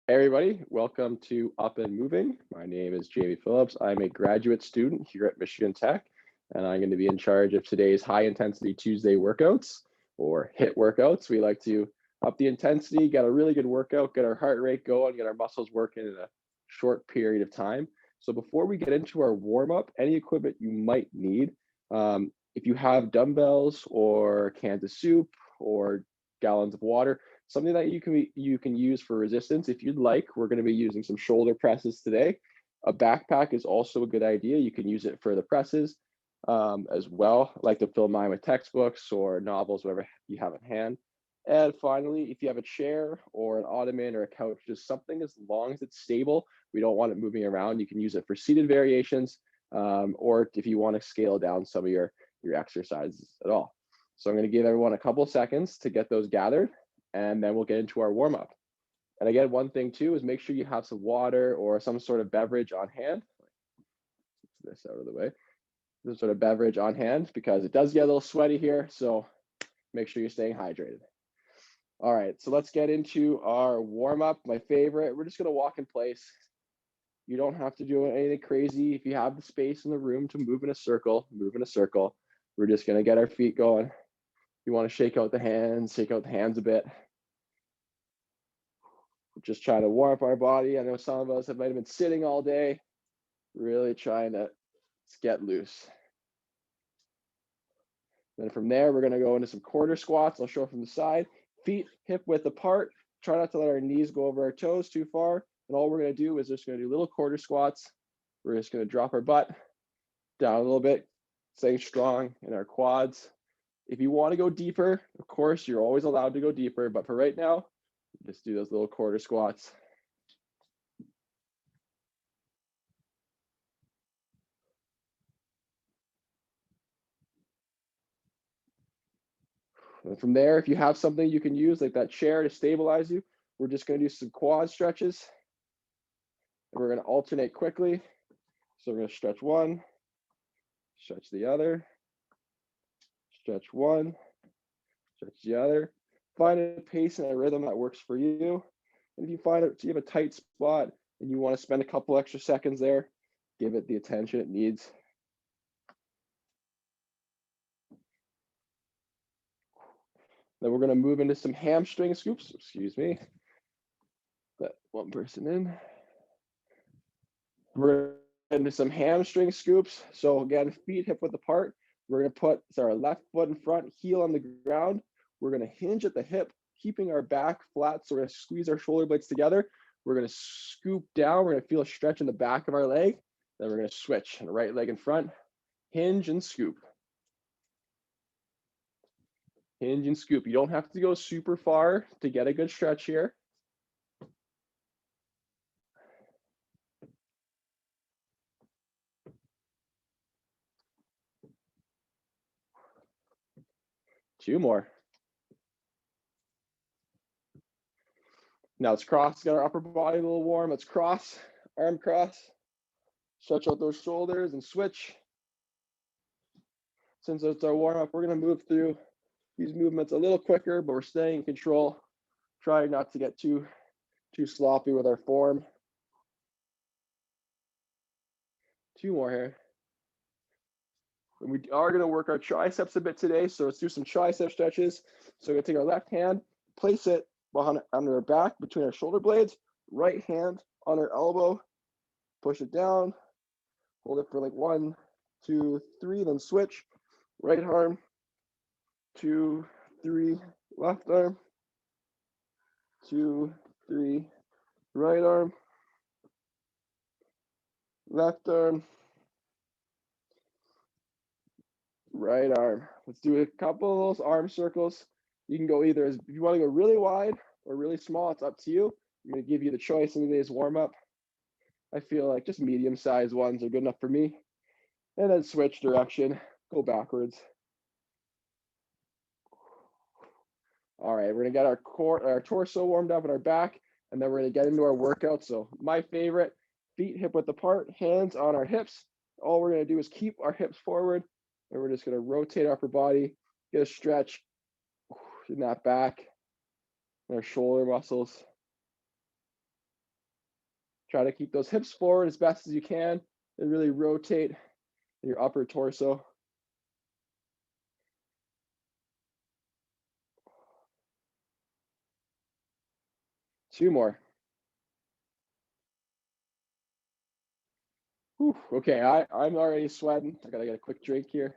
Hey everybody, welcome to Up and Moving. My name is Jamie Phillips. I'm a graduate student here at Michigan Tech, and I'm going to be in charge of today's high intensity Tuesday workouts or HIIT workouts. We like to up the intensity, get a really good workout, get our heart rate going, get our muscles working in a short period of time. So before we get into our warm up, any equipment you might need, if you have dumbbells or cans of soup or gallons of water, something that you can use for resistance if you'd like. We're going to be using some shoulder presses today. A backpack is also a good idea. You can use it for the presses as well. I like to fill mine with textbooks or novels, whatever you have at hand. And finally, if you have a chair or an ottoman or a couch, just something as long as it's stable, we don't want it moving around. You can use it for seated variations, or if you want to scale down some of your exercises at all. So I'm going to give everyone a couple seconds to get those gathered, and then we'll get into our warm up. And again, one thing too is make sure you have some water or some sort of beverage on hand. Get this out of the way. Some sort of beverage on hand because it does get a little sweaty here. So make sure you're staying hydrated. All right, so let's get into our warm up. My favorite, we're just going to walk in place. You don't have to do anything crazy. If you have the space in the room to move in a circle, move in a circle. We're just going to get our feet going. You want to shake out the hands a bit. We're just trying to warm up our body. I know some of us might have been sitting all day, really trying to get loose. Then from there, we're going to go into some quarter squats. I'll show from the side. Feet hip width apart. Try not to let our knees go over our toes too far. And all we're going to do is just going to do little quarter squats. We're just going to drop our butt down a little bit, staying strong in our quads. If you want to go deeper, of course, you're always allowed to go deeper. But for right now, just do those little quarter squats. And from there, if you have something you can use, like that chair to stabilize you, we're just going to do some quad stretches. And we're going to alternate quickly. So we're going to stretch one, stretch the other, stretch one, stretch the other. Find a pace and a rhythm that works for you. And if you find it, you have a tight spot and you want to spend a couple extra seconds there, give it the attention it needs. Then we're going to move into some hamstring scoops. Excuse me. Let one person in. We're into some hamstring scoops. So again, feet hip width apart. We're going to put our left foot in front, heel on the ground. We're going to hinge at the hip, keeping our back flat. So we're going to squeeze our shoulder blades together. We're going to scoop down. We're going to feel a stretch in the back of our leg. Then we're going to switch and right leg in front, hinge and scoop. Hinge and scoop. You don't have to go super far to get a good stretch here. Two more. Now let's cross, get our upper body a little warm. Let's cross, arm cross. Stretch out those shoulders and switch. Since it's our warm up, we're going to move through these movements a little quicker, but we're staying in control. Trying not to get too sloppy with our form. Two more here. And we are going to work our triceps a bit today, so let's do some tricep stretches. So we're going to take our left hand, place it behind under our back between our shoulder blades, right hand on our elbow, push it down, hold it for like 1, 2, 3, then switch. Right arm, 2, 3, left arm, 2, 3, right arm, left arm, right arm. Let's do a couple of those arm circles. You can go either, if you want to go really wide or really small, it's up to you. I'm going to give you the choice in today's warm up. I feel like just medium sized ones are good enough for me. And then switch direction, go backwards. All right, we're gonna get our torso warmed up and our back, and then we're gonna get into our workout. So my favorite, feet hip width apart, hands on our hips. All we're gonna do is keep our hips forward, and we're just gonna rotate our upper body, get a stretch in that back, and our shoulder muscles. Try to keep those hips forward as best as you can and really rotate your upper torso. Two more. Whew, okay, I'm already sweating. I gotta get a quick drink here.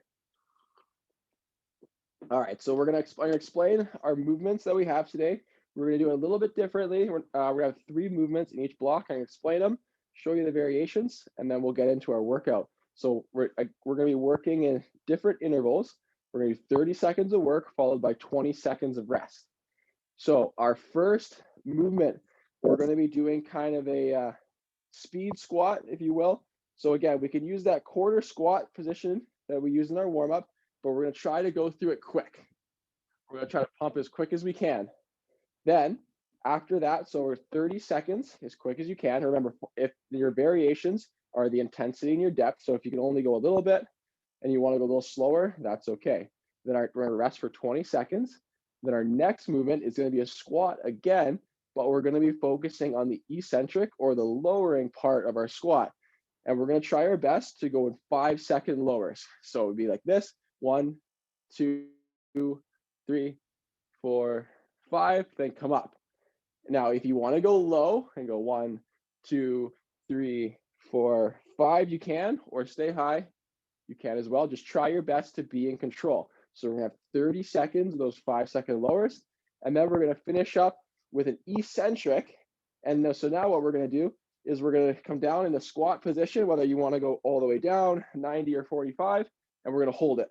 All right, so I'm gonna explain our movements that we have today. We're gonna do it a little bit differently. We're gonna have 3 movements in each block. I'm gonna explain them, show you the variations, and then we'll get into our workout. So we're gonna be working in different intervals. We're gonna do 30 seconds of work followed by 20 seconds of rest. So our first movement, we're gonna be doing kind of a speed squat, if you will. So again, we can use that quarter squat position that we use in our warm up, but we're going to try to go through it quick. We're going to try to pump as quick as we can. Then after that, so we're 30 seconds, as quick as you can. Remember, if your variations are the intensity and your depth, so if you can only go a little bit and you want to go a little slower, that's okay. Then we're going to rest for 20 seconds. Then our next movement is going to be a squat again, but we're going to be focusing on the eccentric or the lowering part of our squat. And we're going to try our best to go in 5-second lowers. So it would be like this: 1, 2, 3, 4, 5, then come up. Now, if you want to go low and go 1, 2, 3, 4, 5, you can, or stay high, you can as well. Just try your best to be in control. So we're going to have 30 seconds of those 5-second lowers, and then we're going to finish up with an eccentric. And so now what we're going to do is we're going to come down in the squat position, whether you want to go all the way down 90 or 45, and we're going to hold it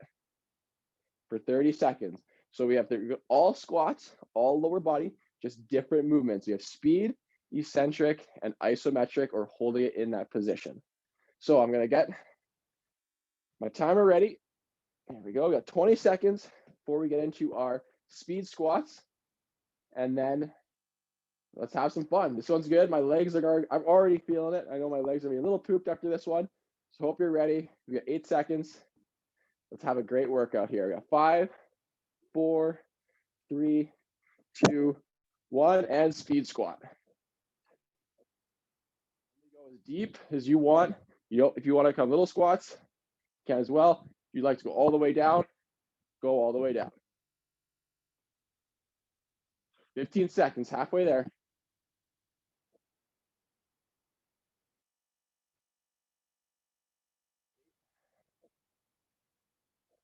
for 30 seconds. So we have all squats, all lower body, just different movements. You have speed, eccentric, and isometric, or holding it in that position. So I'm going to get my timer ready. There we go. We got 20 seconds before we get into our speed squats. And then let's have some fun. This one's good. My legs are, I'm already feeling it. I know my legs are gonna be a little pooped after this one. So hope you're ready. We got 8 seconds. Let's have a great workout here. We got 5, 4, 3, 2, 1, and speed squat. Go as deep as you want. If you want to come little squats, you can as well. If you'd like to go all the way down, go all the way down. 15 seconds, halfway there.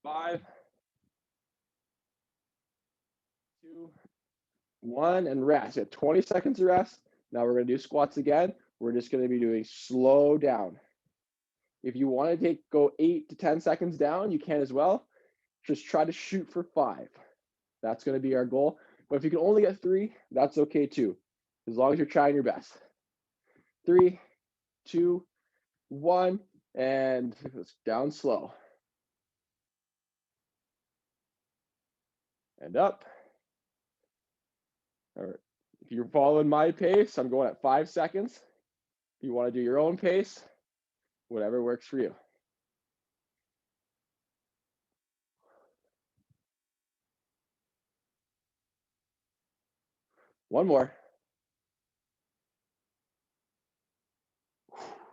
5, 2, 1, and rest. At 20 seconds of rest. Now we're going to do squats again. We're just going to be doing slow down. If you want to go 8 to 10 seconds down, you can as well. Just try to shoot for 5. That's going to be our goal. But if you can only get 3, that's okay too, as long as you're trying your best. 3, 2, 1, and it's down slow. And up. All right. If you're following my pace, I'm going at 5 seconds. If you want to do your own pace, whatever works for you. One more.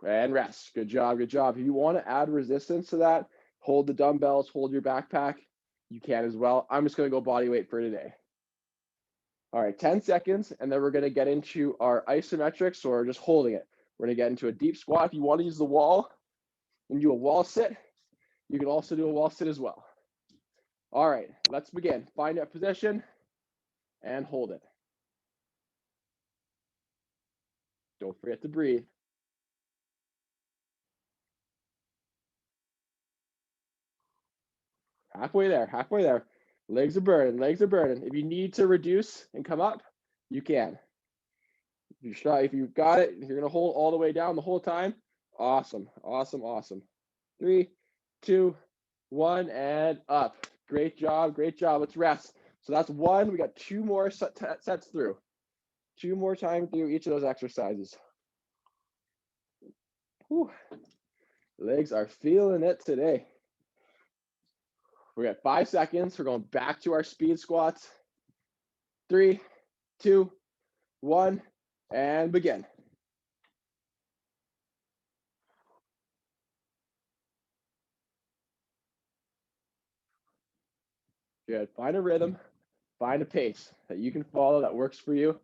And rest. Good job, good job. If you want to add resistance to that, hold the dumbbells, hold your backpack, you can as well. I'm just going to go body weight for today. All right, 10 seconds, and then we're going to get into our isometrics, or just holding it. We're going to get into a deep squat. If you want to use the wall and do a wall sit, you can also do a wall sit as well. All right, let's begin. Find that position and hold it. Don't forget to breathe. Halfway there, halfway there. Legs are burning, legs are burning. If you need to reduce and come up, you can. If you got it, if you're gonna hold all the way down the whole time, awesome, awesome, awesome. 3, 2, 1, and up. Great job, great job. Let's rest. So that's 1. We got 2 more sets through. 2 more times through each of those exercises. Whew. Legs are feeling it today. We got 5 seconds. We're going back to our speed squats. 3, 2, 1, and begin. Good. Find a rhythm, find a pace that you can follow that works for you.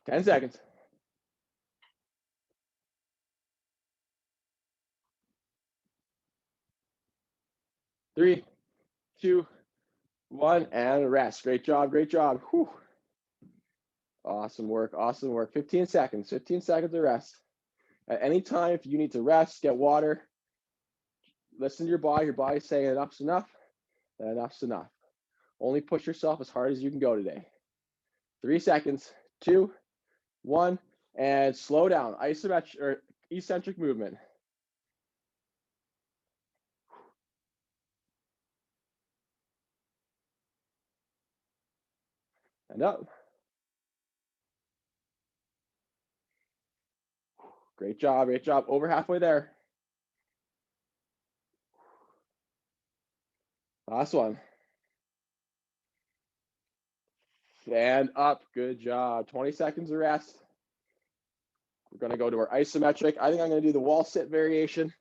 10 seconds. 3, 2, 1, and rest. Great job, great job. Whew. Awesome work, awesome work. 15 seconds, 15 seconds of rest. At any time, if you need to rest, get water, listen to your body's saying enough's enough, then enough's enough. Only push yourself as hard as you can go today. 3 seconds, 2, 1, and slow down. Isometric or eccentric movement. And up. Great job, great job. Over halfway there. Last one. And up. Good job. 20 seconds of rest. We're going to go to our isometric. I think I'm going to do the wall sit variation.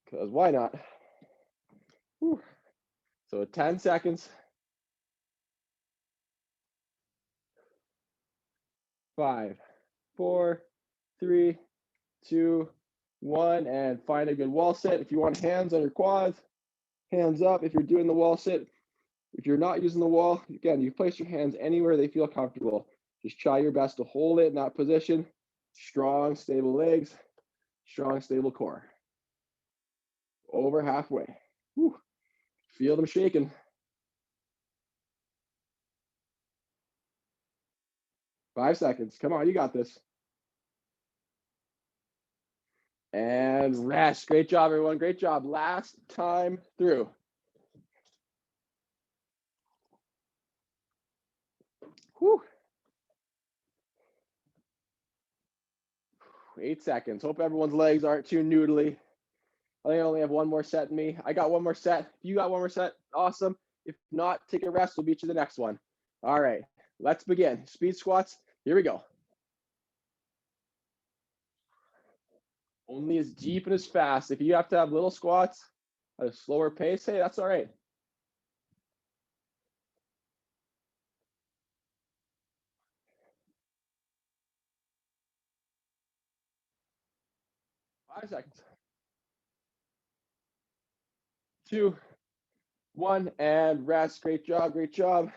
Because why not? Whew. So 10 seconds. 5, 4, 3, 2, 1. And find a good wall sit. If you want hands on your quads, hands up. If you're doing the wall sit, if you're not using the wall, again, you place your hands anywhere they feel comfortable. Just try your best to hold it in that position. Strong, stable legs, strong, stable core. Over halfway. Whew. Feel them shaking. 5 seconds. Come on, you got this. And rest. Great job, everyone. Great job. Last time through. Whew. 8 seconds. Hope everyone's legs aren't too noodly. I think I only have one more set in me. I got one more set. If you got one more set, awesome. If not, take a rest. We'll beat you the next one. All right, let's begin. Speed squats. Here we go. Only as deep and as fast. If you have to have little squats at a slower pace, hey, that's all right. Five seconds. 2, 1, and rest. Great job, great job.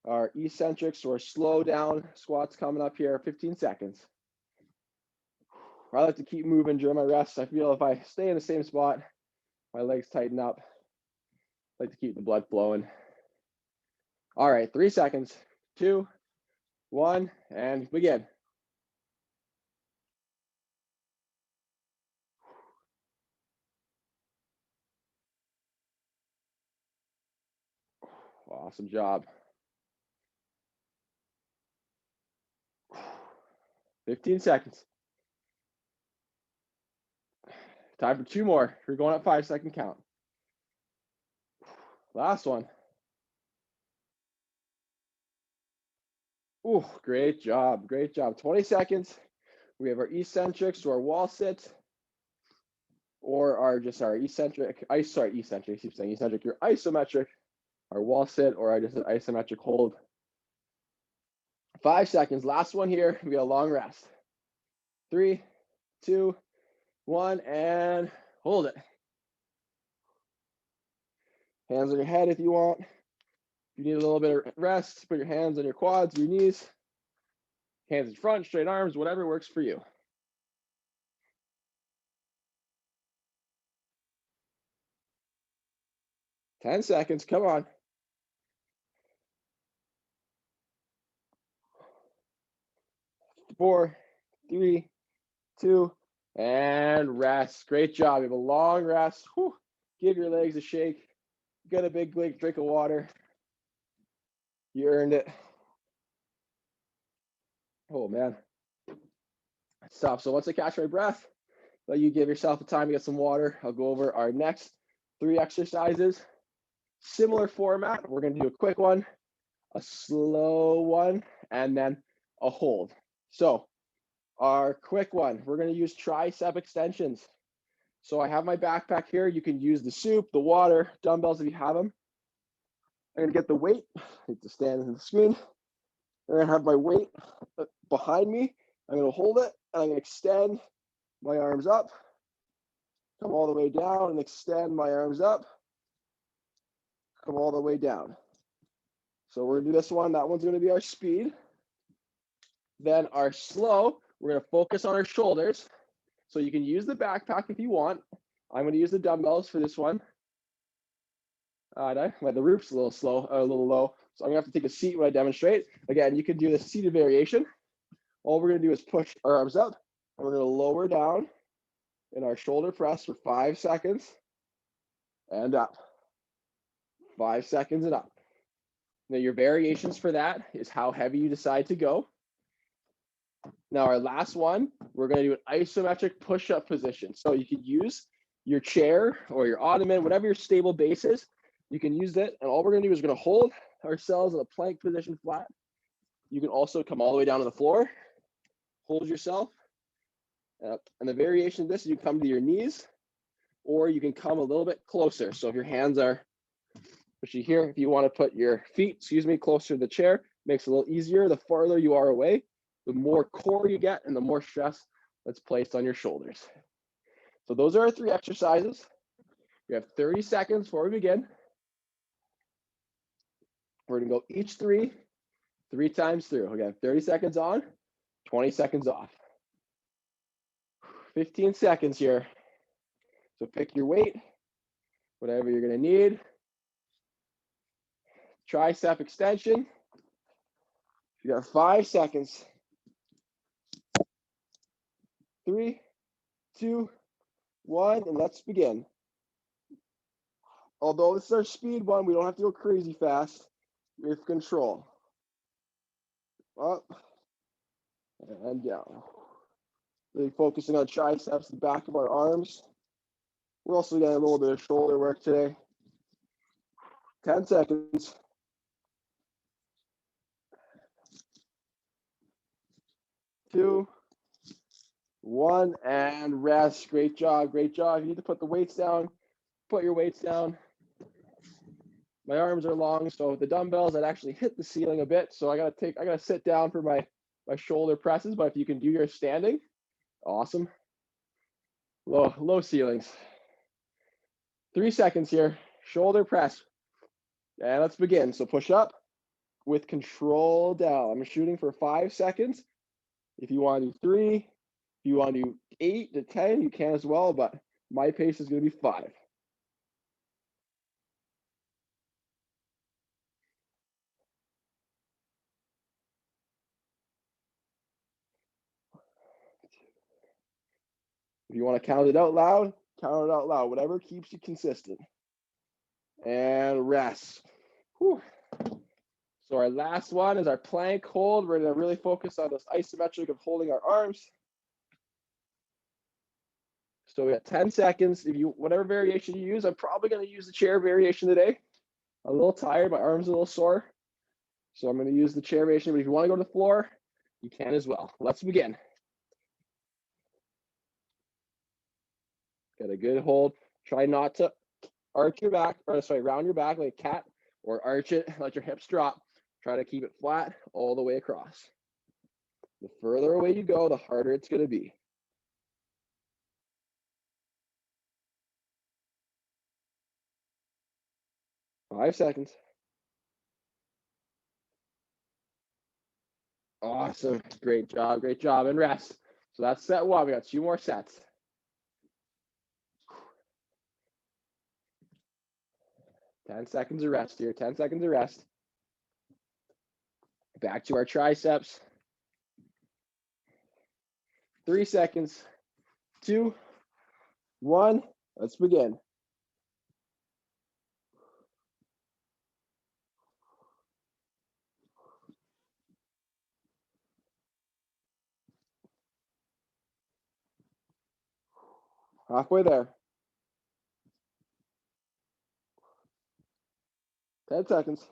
Our eccentrics or slow down squats coming up here. 15 seconds. I like to keep moving during my rest. I feel if I stay in the same spot, my legs tighten up. I like to keep the blood flowing. All right, 3 seconds. 2, 1, and begin. Awesome job. 15 seconds. Time for 2 more. We're going at 5-second count. Last one. Ooh, great job. Great job. 20 seconds. We have our eccentrics, so our wall sit, or our eccentric. I keep saying eccentric. Your isometric, our wall sit, or just an isometric hold. 5 seconds. Last one here. We got a long rest. 3, 2, 1, and hold it. Hands on your head if you want. If you need a little bit of rest, put your hands on your quads, your knees. Hands in front, straight arms, whatever works for you. Ten seconds. Come on. 4, 3, 2, and rest. Great job. You have a long rest. Whew. Give your legs a shake. Get a big drink of water. You earned it. Oh, man. Stop. So once I catch my breath, let you give yourself a time to get some water. I'll go over our next 3 exercises. Similar format. We're going to do a quick one, a slow one, and then a hold. So our quick one, we're going to use tricep extensions. So I have my backpack here. You can use the soup, the water, dumbbells if you have them. I'm gonna get the weight. I need to stand in the screen. I'm gonna have my weight behind me. I'm gonna hold it and I'm gonna extend my arms up, come all the way down and extend my arms up, come all the way down. So we're gonna do this one. That one's gonna be our speed. Then our slow, we're gonna focus on our shoulders. So you can use the backpack if you want. I'm gonna use the dumbbells for this one. The roof's a little low. So I'm gonna have to take a seat when I demonstrate. Again, you can do the seated variation. All we're gonna do is push our arms up, and we're gonna lower down in our shoulder press for 5 seconds, and up. 5 seconds and up. Now your variations for that is how heavy you decide to go. Now our last one, we're gonna do an isometric push-up position. So you can use your chair or your ottoman, whatever your stable base is, you can use that. And all we're gonna do is we're gonna hold ourselves in a plank position flat. You can also come all the way down to the floor, hold yourself. And the variation of this, you come to your knees, or you can come a little bit closer. So if your hands are, especially here, if you want to put your feet, closer to the chair, makes it a little easier. The farther you are away, the more core you get and the more stress that's placed on your shoulders. So those are our 3 exercises. We have 30 seconds before we begin. We're gonna go each 3 times through. Again, 30 seconds on, 20 seconds off. 15 seconds here. So pick your weight, whatever you're gonna need. Tricep extension. You got 5 seconds. 3, 2, 1, and let's begin. Although this is our speed one, we don't have to go crazy fast with control. Up and down. Really focusing on triceps, the back of our arms. We're also getting a little bit of shoulder work today. 10 seconds. 2, 1, and rest. Great job, great job. You need to put the weights down. Put your weights down. My arms are long, so with the dumbbells, I'd actually hit the ceiling a bit. So I gotta sit down for my shoulder presses, but if you can do your standing, awesome. Low ceilings. 3 seconds here, shoulder press. And let's begin. So push up with control down. I'm shooting for 5 seconds. If you want to do 3, if you want to do 8 to 10, you can as well, but my pace is gonna be 5. If you want to count it out loud, count it out loud. Whatever keeps you consistent. And rest. Whew. So our last one is our plank hold. We're going to really focus on this isometric of holding our arms. So we got 10 seconds. If you, whatever variation you use, I'm probably going to use the chair variation today. I'm a little tired. My arm's a little sore. So I'm going to use the chair variation. But if you want to go to the floor, you can as well. Let's begin. Get a good hold. Try not to arch your back, or sorry, round your back like a cat, or arch it, let your hips drop. Try to keep it flat all the way across. The further away you go, the harder it's going to be. Five seconds. Awesome. Great job. Great job. And rest. So that's set 1. We got 2 more sets. Ten seconds of rest here. 10 seconds of rest. Back to our triceps. 3 seconds. 2, 1. Let's begin. Halfway there. 10 seconds.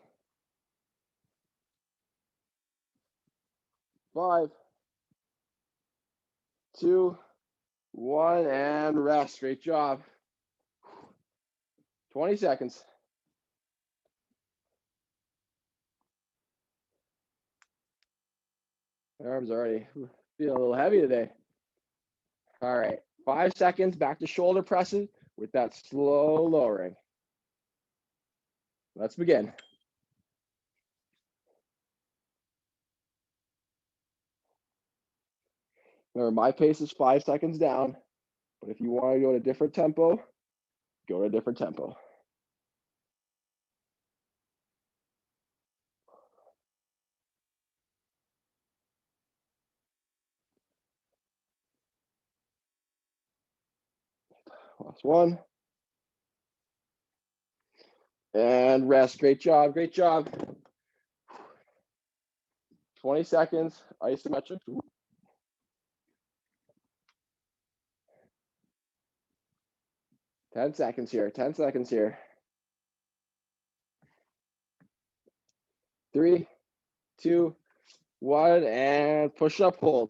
5, 2, 1, and rest. Great job. 20 seconds. Arms already feeling a little heavy today. All right, 5 seconds, back to shoulder presses with that slow lowering. Let's begin. Remember, my pace is 5 seconds down, but if you want to go at a different tempo, go at a different tempo. Last one. And rest. Great job. Great job. 20 seconds. Isometric. 10 seconds here. 10 seconds here. 3, 2, 1, and push up, hold.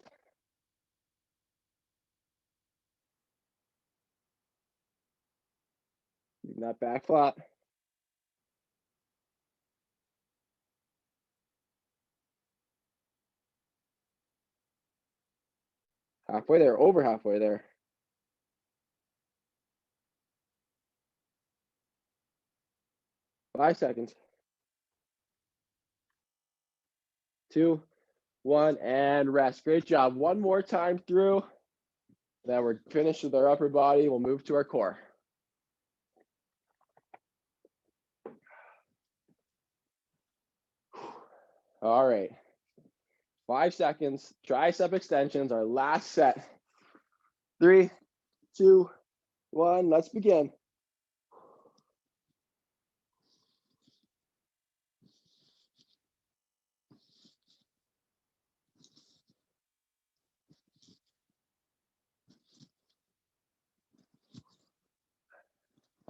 Keeping that back flat. Halfway there, over halfway there. 5 seconds. 2, 1, and rest. Great job. One more time through. Then we're finished with our upper body. We'll move to our core. All right. 5 seconds. Tricep extensions, our last set. 3, 2, 1. Let's begin.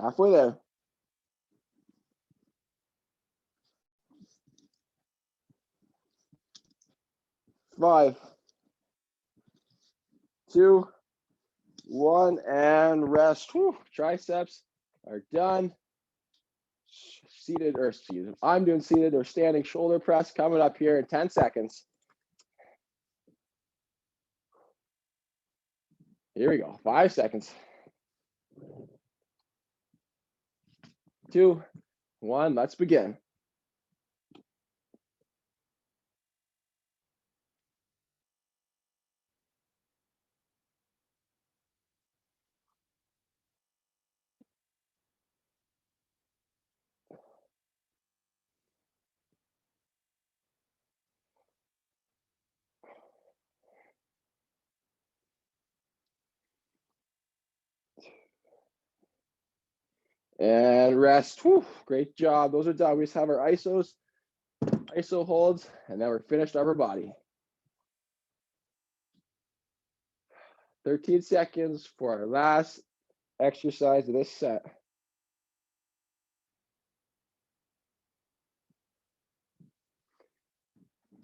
Halfway there. 5, 2, 1, and rest. Whew. Triceps are done. Seated or seated. I'm doing seated or standing shoulder press coming up here in 10 seconds. Here we go. 5 seconds. 2, 1. Let's begin. And rest. Whew. Great job. Those are done. We just have our ISO holds, and then we're finished upper body. 13 seconds for our last exercise of this set.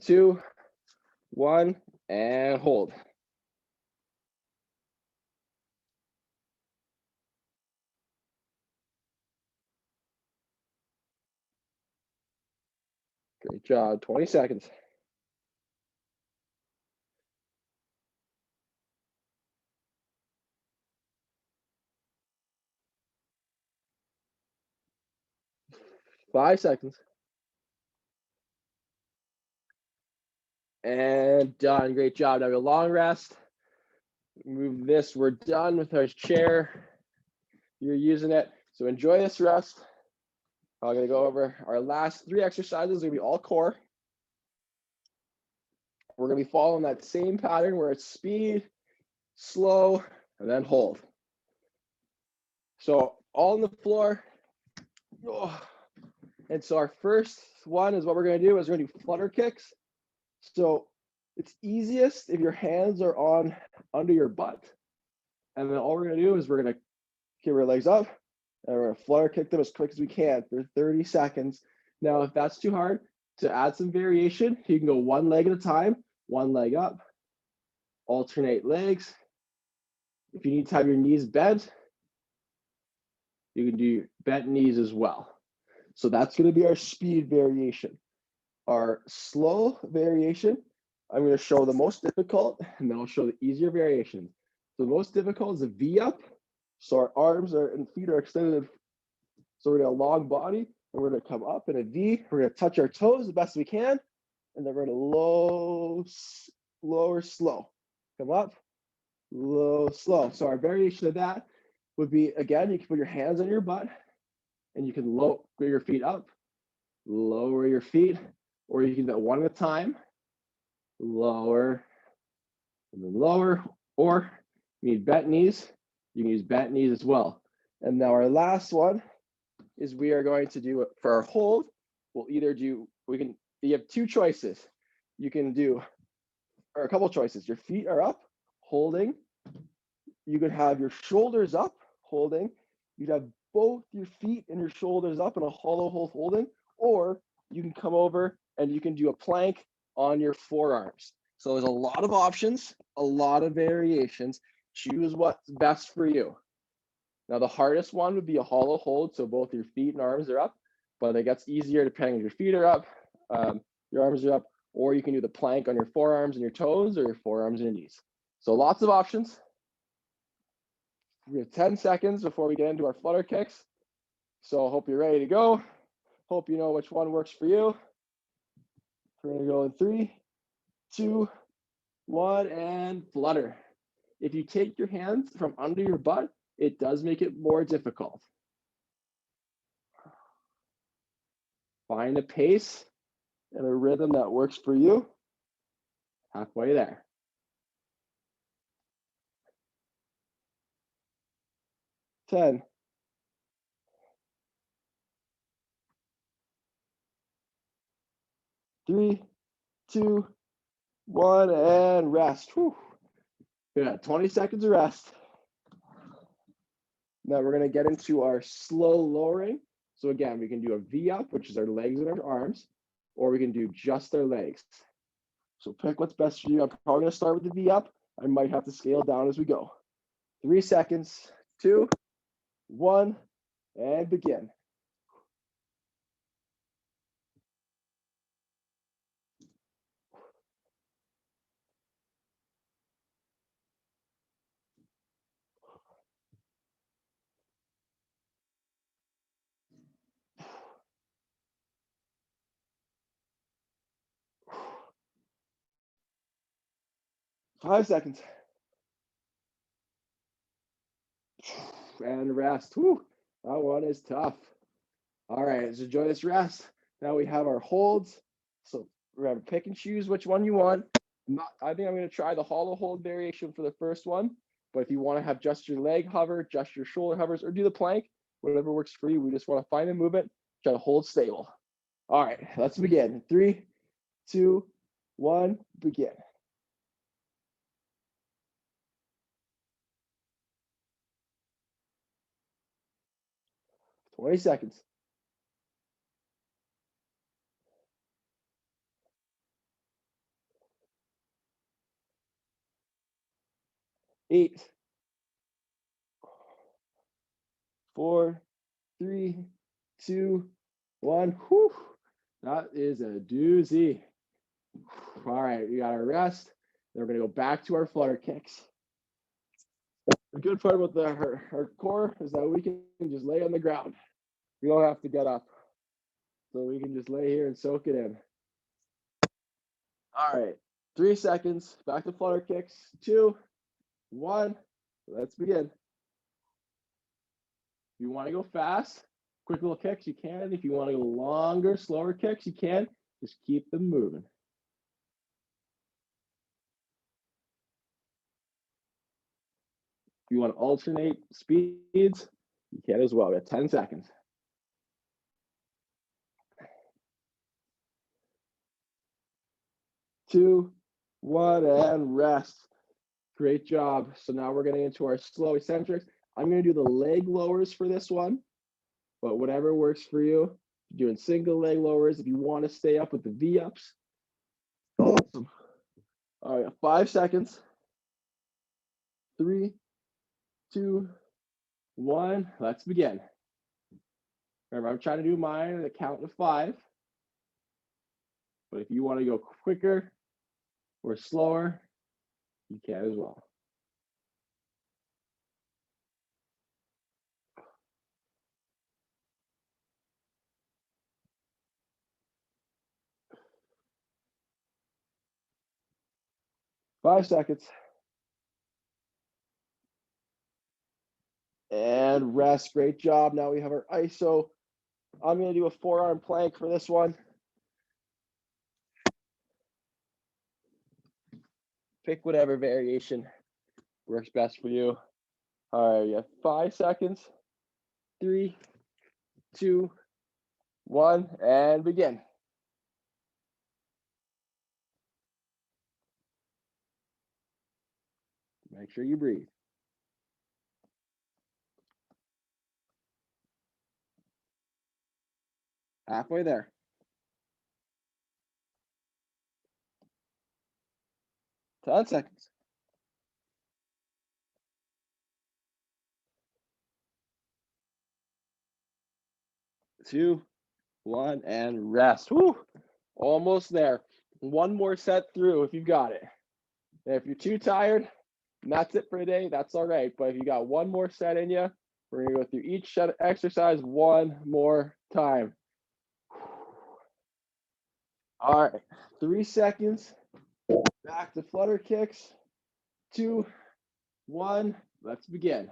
2, 1, and hold. Great job. 20 seconds. Five seconds. And done. Great job. Now a long rest. Move this. We're done with our chair. You're using it. So enjoy this rest. I'm going to go over our last 3 exercises. Going to be all core. We're going to be following that same pattern where it's speed, slow, and then hold. So all on the floor. Oh. And so our first one is what we're going to do is we're going to do flutter kicks. So it's easiest if your hands are on under your butt. And then all we're going to do is we're going to keep our legs up and we're going to flutter kick them as quick as we can for 30 seconds. Now, if that's too hard, to add some variation, you can go one leg at a time, one leg up, alternate legs. If you need to have your knees bent, you can do bent knees as well. So that's going to be our speed variation. Our slow variation, I'm going to show the most difficult, and then I'll show the easier variations. So the most difficult is a V up. So our arms and feet are extended. So we're going to long body, and we're going to come up in a V. We're going to touch our toes the best we can, and then we're going to lower, slow. Come up, low, slow. So our variation of that would be, again, you can put your hands on your butt, and you can lower your feet up, lower your feet, or you can do that one at a time, lower, and then lower, or you need bent knees, you can use bent knees as well. And now our last one is we are going to do it for our hold. We'll either do, you have two choices. You can do, or a couple choices. Your feet are up, holding. You could have your shoulders up, holding. You'd have both your feet and your shoulders up in a hollow hold holding, or you can come over and you can do a plank on your forearms. So there's a lot of options, a lot of variations. Choose what's best for you. Now the hardest one would be a hollow hold, so both your feet and arms are up, but it gets easier depending if your feet are up, your arms are up, or you can do the plank on your forearms and your toes, or your forearms and your knees. So lots of options. We have 10 seconds before we get into our flutter kicks. So I hope you're ready to go. Hope you know which one works for you. We're gonna go in 3, 2, 1, and flutter. If you take your hands from under your butt, it does make it more difficult. Find a pace and a rhythm that works for you. Halfway there. 10. 3, 2, 1, and rest. Whew. Good. 20 seconds of rest. Now we're going to get into our slow lowering. So again, we can do a V up, which is our legs and our arms, or we can do just our legs. So pick what's best for you. I'm probably going to start with the V up. I might have to scale down as we go. 3 seconds, 2, 1, and begin. Five seconds. And rest. Whew, that one is tough. All right, let's enjoy this rest. Now we have our holds. So we're going to pick and choose which one you want. I think I'm going to try the hollow hold variation for the first one. But if you want to have just your leg hover, just your shoulder hovers, or do the plank, whatever works for you, we just want to find a movement, try to hold stable. All right, let's begin. 3, 2, 1, begin. Twenty seconds. 8, 4, 3, 2, 1. Whew. That is a doozy. All right, we got our rest. Then we're going to go back to our flutter kicks. The good part about our core is that we can just lay on the ground. We don't have to get up. So we can just lay here and soak it in. All right, 3 seconds. Back to flutter kicks. 2, 1. Let's begin. If you want to go fast, quick little kicks, you can. If you want to go longer, slower kicks, you can. Just keep them moving. If you want to alternate speeds, you can as well. We have 10 seconds. 2, 1, and rest. Great job. So now we're getting into our slow eccentrics. I'm going to do the leg lowers for this one, but whatever works for you. You're doing single leg lowers if you want to stay up with the V ups. Awesome. All right, 5 seconds. 3, 2, 1. Let's begin. Remember, I'm trying to do mine at a count of 5. But if you want to go quicker or slower, you can as well. Five seconds. And rest. Great job. Now we have our ISO. I'm going to do a forearm plank for this one. Pick whatever variation works best for you. All right, you have 5 seconds. 3, 2, 1, and begin. Make sure you breathe. Halfway there. 10 seconds. 2, 1, and rest. Woo! Almost there. One more set through if you've got it. And if you're too tired, that's it for today. That's all right. But if you got one more set in you, we're going to go through each set exercise one more time. All right, 3 seconds. Back to flutter kicks. 2, 1. Let's begin.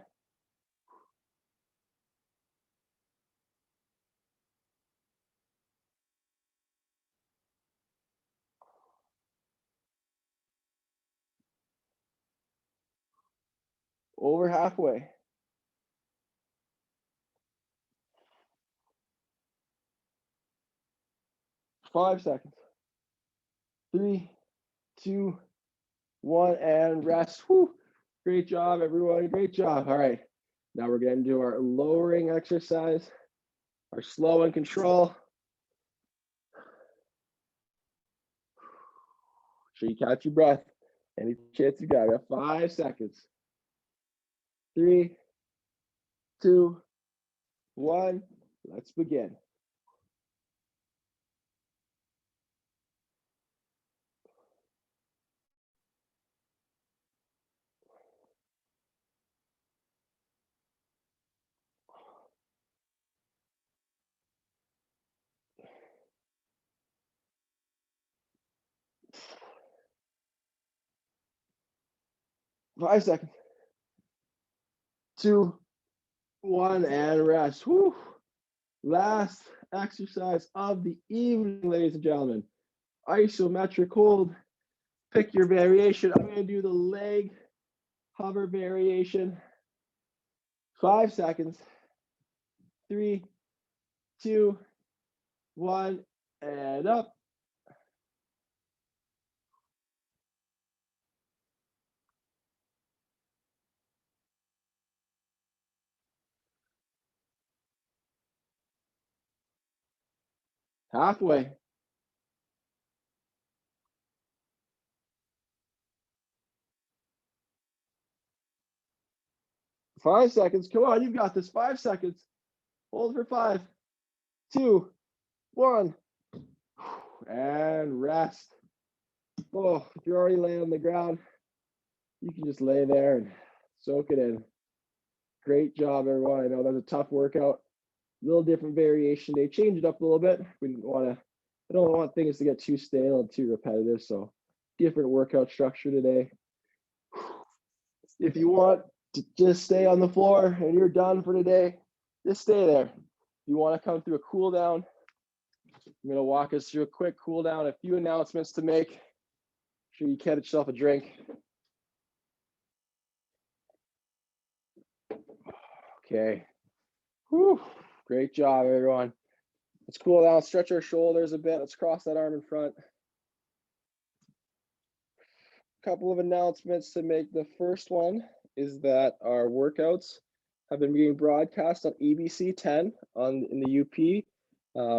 Over halfway. 5 seconds. 3, 2, 1, and rest. Whew. Great job, everyone. Great job. All right. Now we're getting to our lowering exercise, our slow and control. Sure you catch your breath. Any chance you got. We have 5 seconds. 3, 2, 1. Let's begin. Five seconds. 2, 1, and rest. Whew. Last exercise of the evening, ladies and gentlemen. Isometric hold. Pick your variation. I'm going to do the leg hover variation. 5 seconds. 3, 2, 1, and up. Halfway. 5 seconds. Come on, you've got this. 5 seconds. Hold for 5, 2, 1, and rest. Oh, if you're already laying on the ground, you can just lay there and soak it in. Great job, everyone. I know that's a tough workout. A little different variation. They changed it up a little bit. We didn't want to. I don't want things to get too stale and too repetitive. So, different workout structure today. If you want to just stay on the floor and you're done for today, just stay there. If you want to come through a cool down, I'm going to walk us through a quick cool down, a few announcements to make. Make sure you catch yourself a drink. Okay. Whew. Great job, everyone. Let's cool down, stretch our shoulders a bit. Let's cross that arm in front. A couple of announcements to make. The first one is that our workouts have been being broadcast on ABC 10 in the UP.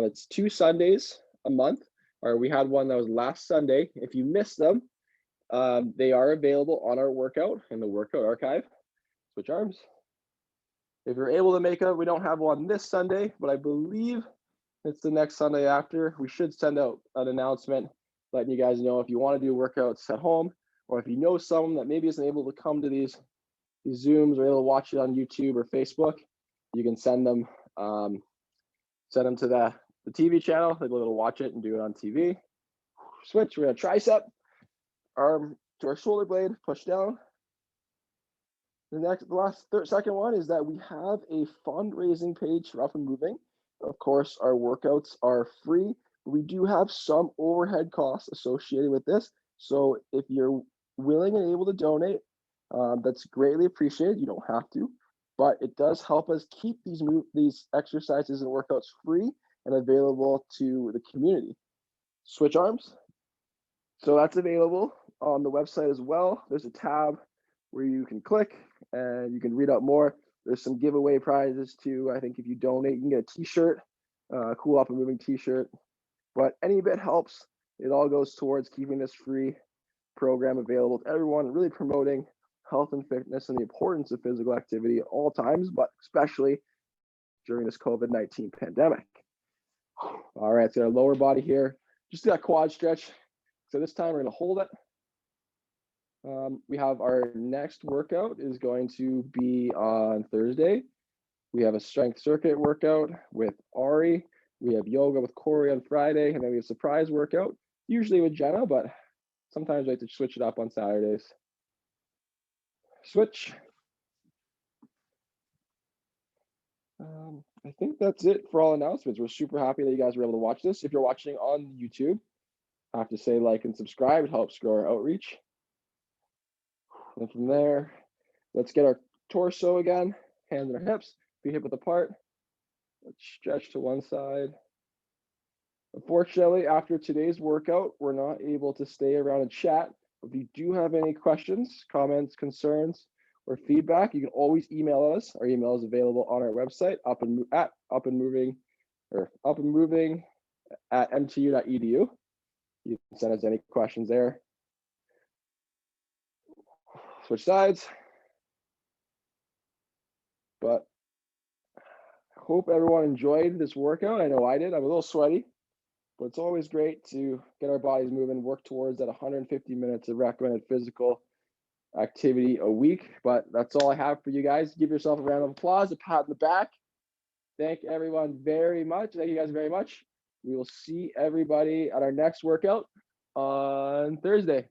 It's 2 Sundays a month, or we had one that was last Sunday. If you missed them, they are available on our workout in the workout archive. Switch arms. If you're able to make it, we don't have one this Sunday, but I believe it's the next Sunday after. We should send out an announcement letting you guys know if you want to do workouts at home, or if you know someone that maybe isn't able to come to these Zooms or able to watch it on YouTube or Facebook, you can send them to the TV channel. They'll be able to watch it and do it on TV. Switch. We're gonna tricep, arm to our shoulder blade, push down. The second one is that we have a fundraising page for Up and Moving. Of course, our workouts are free, but we do have some overhead costs associated with this. So if you're willing and able to donate, that's greatly appreciated. You don't have to, but it does help us keep these exercises and workouts free and available to the community. Switch arms. So that's available on the website as well. There's a tab where you can click and you can read out more. There's some giveaway prizes too. I think if you donate, you can get a t-shirt, a cool Up and Moving t-shirt, but any bit helps. It all goes towards keeping this free program available to everyone, really promoting health and fitness and the importance of physical activity at all times, but especially during this COVID-19 pandemic. All right, so our lower body here, just that quad stretch. So this time we're gonna hold it. We have our next workout is going to be on Thursday. We have a strength circuit workout with Ari. We have yoga with Corey on Friday, and then we have a surprise workout, usually with Jenna, but sometimes I like to switch it up on Saturdays. Switch. I think that's it for all announcements. We're super happy that you guys were able to watch this. If you're watching on YouTube, I have to say like and subscribe. It helps grow our outreach. And from there, let's get our torso again, hands on our hips, feet hip width apart. Let's stretch to one side. Unfortunately, after today's workout, we're not able to stay around and chat. If you do have any questions, comments, concerns, or feedback, you can always email us. Our email is available on our website, upandmoving@mtu.edu. You can send us any questions there. Switch sides. But I hope everyone enjoyed this workout. I know I did. I'm a little sweaty, but it's always great to get our bodies moving, work towards that 150 minutes of recommended physical activity a week. But that's all I have for you guys. Give yourself a round of applause, a pat on the back. Thank everyone very much. Thank you guys very much. We will see everybody at our next workout on Thursday.